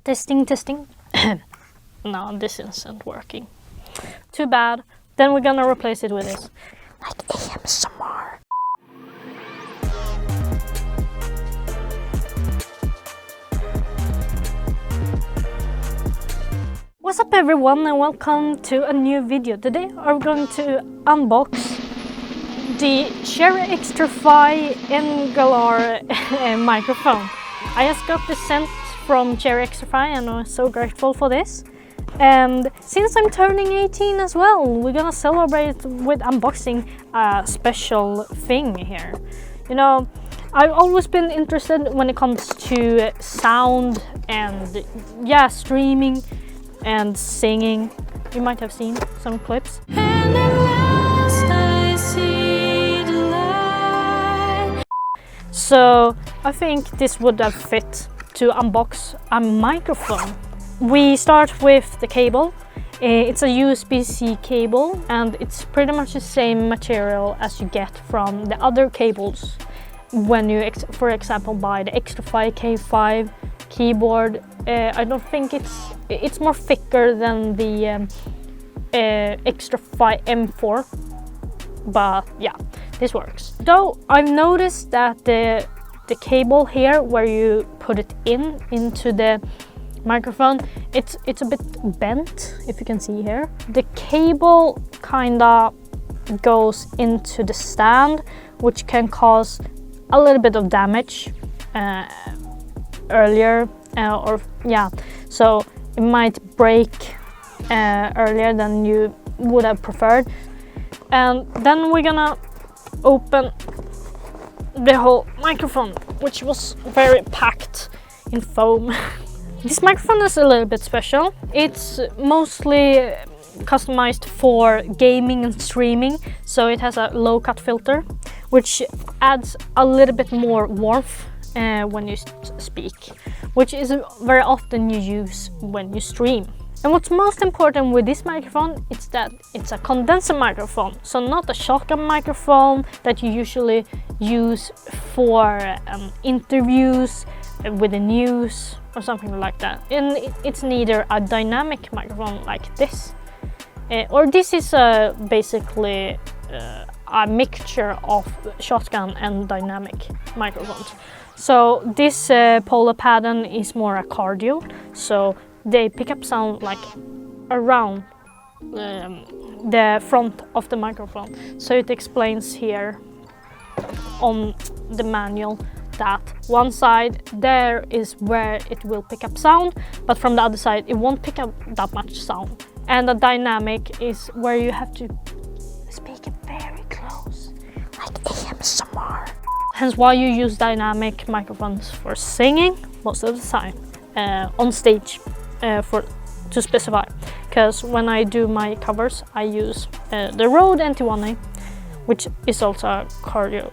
Testing. No, this isn't working. Too bad. Then we're gonna replace it with this. Like ASMR. What's up everyone and welcome to a new video. Today I'm going to unbox the CherryXtrfy Ngale microphone. I just got this sent from CherryXtrfy and I'm so grateful for this. And since I'm turning 18 as well, we're gonna celebrate with unboxing a special thing here. You know, I've always been interested when it comes to sound and streaming and singing. You might have seen some clips. And at last I see the light. So I think this would have fit to unbox a microphone. We start with the cable. It's a USB-C cable and it's pretty much the same material as you get from the other cables when you, for example, buy the Xtrfy K5 keyboard. I don't think it's more thicker than the Xtrfy M4, but yeah, this works. Though I've noticed that the cable here where you put it into the microphone, it's a bit bent, if you can see here. The cable kinda goes into the stand, which can cause a little bit of damage earlier, so it might break earlier than you would have preferred. And then we're gonna open the whole microphone, which was very packed in foam. This microphone is a little bit special. It's mostly customized for gaming and streaming, so it has a low cut filter, which adds a little bit more warmth when you speak, which is very often you use when you stream. And what's most important with this microphone is that it's a condenser microphone, so not a shotgun microphone that you usually use for interviews with the news or something like that. And it's neither a dynamic microphone like this, or this is basically a mixture of shotgun and dynamic microphones. So this polar pattern is more a cardio, so they pick up sound like around the front of the microphone. So it explains here on the manual that one side there is where it will pick up sound, but from the other side it won't pick up that much sound. And the dynamic is where you have to speak it very close, like ASMR. Hence why you use dynamic microphones for singing most of the time on stage, to specify. Because when I do my covers, I use the Rode NT1A, which is also a cardio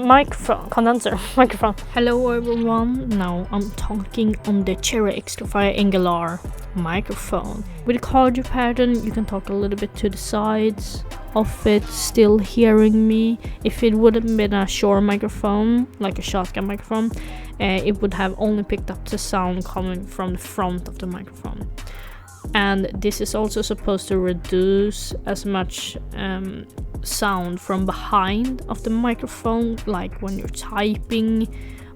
microphone, condenser microphone. Hello everyone, now I'm talking on the CherryXtrfy Ngale microphone. With the cardio pattern you can talk a little bit to the sides of it, still hearing me. If it would have been a short microphone, like a shotgun microphone, it would have only picked up the sound coming from the front of the microphone. And this is also supposed to reduce as much sound from behind of the microphone, like when you're typing,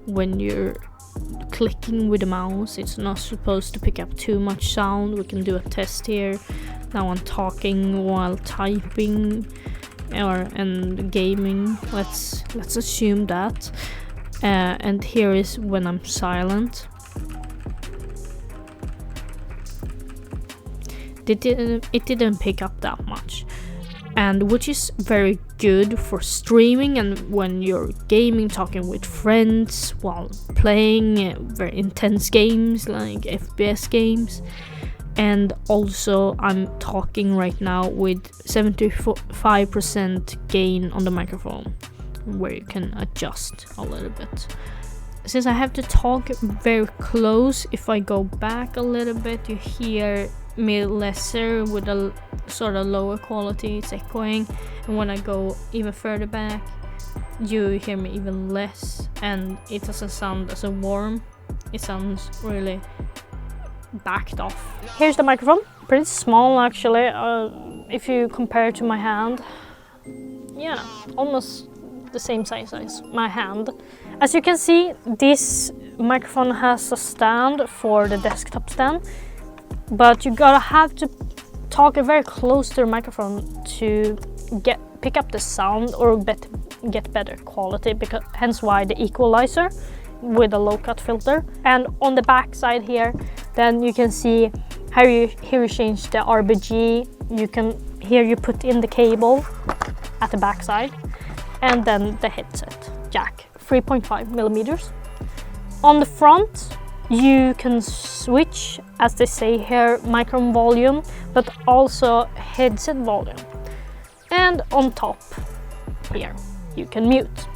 when you're clicking with the mouse. It's not supposed to pick up too much sound. We can do a test here. Now I'm talking while typing and gaming. Let's assume that. And here is when I'm silent. It didn't pick up that much, and which is very good for streaming and when you're gaming, talking with friends while playing very intense games like FPS games. And also I'm talking right now with 75% gain on the microphone, where you can adjust a little bit. Since I have to talk very close, if I go back a little bit you hear me lesser with a sort of lower quality, it's echoing. And when I go even further back you hear me even less, and it doesn't sound as warm it sounds really backed off. Here's the microphone, pretty small actually, if you compare it to my hand. Yeah, almost the same size as my hand. As you can see, this microphone has a stand for the desktop stand, but you gotta have to talk very close to the microphone to pick up the sound or get better quality, because hence why the equalizer with a low cut filter. And on the back side here, then you can see how you change the RBG. Here you put in the cable at the back side, and then the headset jack, 3.5 millimeters. On the front, you can switch, as they say here, microphone volume, but also headset volume. And on top here, you can mute.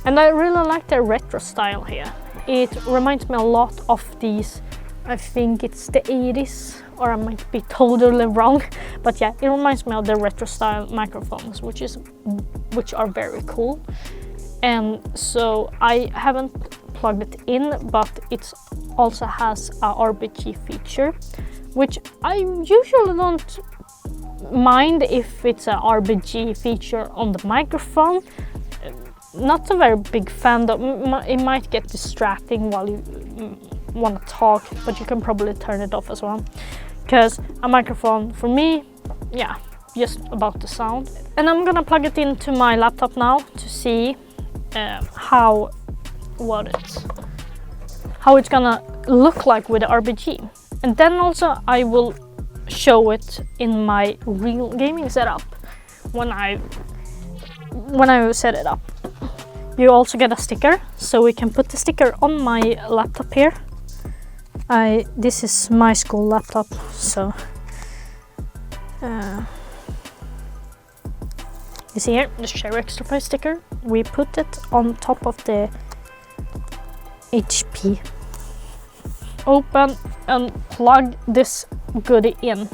And I really like the retro style here. It reminds me a lot of these, I think it's the 80s, or I might be totally wrong, but yeah, it reminds me of the retro style microphones, which are very cool. And so I haven't plugged it in, but it also has a RBG feature, which I usually don't mind if it's a RBG feature on the microphone. Not a very big fan, though. It might get distracting while you want to talk, but you can probably turn it off as well, because a microphone for me, yeah, just about the sound. And I'm gonna plug it into my laptop now to see how it's gonna look like with the RBG. And then also I will show it in my real gaming setup when I set it up. You also get a sticker, so we can put the sticker on my laptop here. This is my school laptop, so you see here the CherryXtrfy sticker. We put it on top of the HP. Open and plug this goodie in.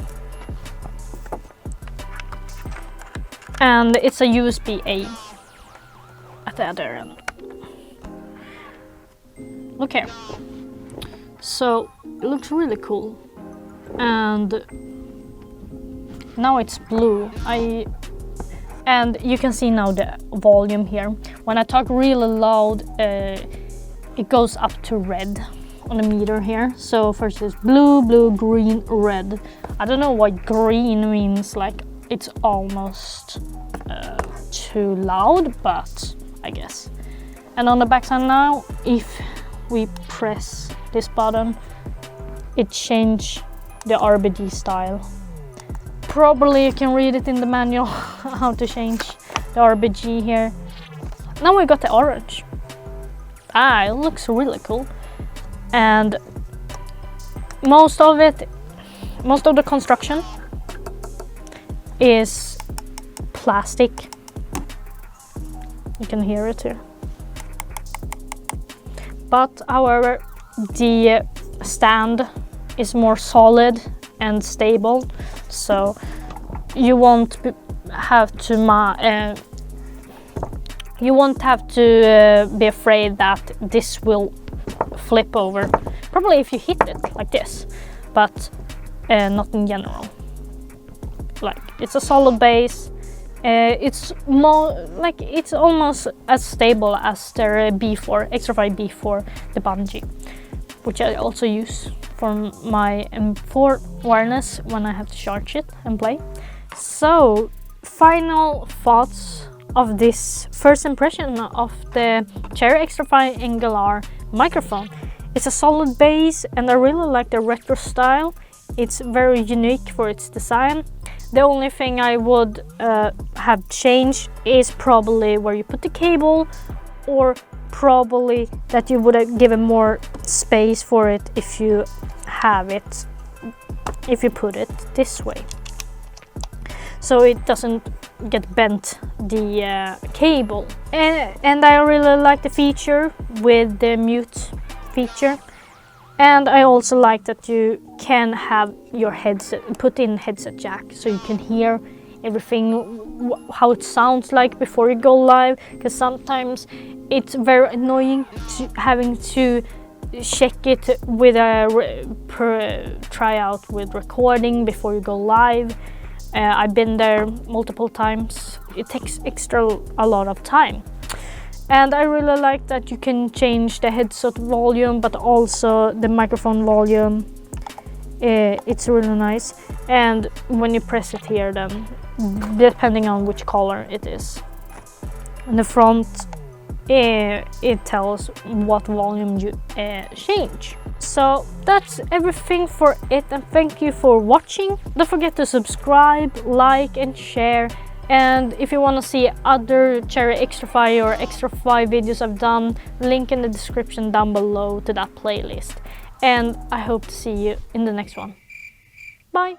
And it's a USB-A at the other end. Look here. So it looks really cool. And now it's blue. And you can see now the volume here. When I talk really loud, it goes up to red on the meter here. So first it's blue, blue, green, red. I don't know what green means, like it's almost too loud, but I guess. And on the backside now, if we press this button, it changes the RBG style. Probably you can read it in the manual how to change the RBG here. Now we got the orange. It looks really cool. And most of the construction is plastic. You can hear it here. But however, the stand is more solid and stable, so you won't have to be afraid that this will flip over. Probably if you hit it like this, but not in general. Like, it's a solid base. It's more like it's almost as stable as their Xtrfy B4, the bungee, which I also use for my M4 wireless when I have to charge it and play. So, final thoughts of this first impression of the CherryXtrfy Ngale microphone. It's a solid base, and I really like the retro style. It's very unique for its design. The only thing I would have changed is probably where you put the cable, or probably that you would have given more space for it if you put it this way, so it doesn't get bent, the cable. And I really like the feature with the mute feature. And I also like that you can have your put in headset jack, so you can hear everything, how it sounds like before you go live, because sometimes it's very annoying having to check it with a tryout with recording before you go live. I've been there multiple times. It takes a lot of time. And I really like that you can change the headset volume, but also the microphone volume. It's really nice. And when you press it here, then depending on which color it is. In the front, it tells what volume you change. So that's everything for it, and thank you for watching. Don't forget to subscribe, like and share. And if you want to see other CherryXtrfy or Xtrfy videos I've done, link in the description down below to that playlist. And I hope to see you in the next one. Bye!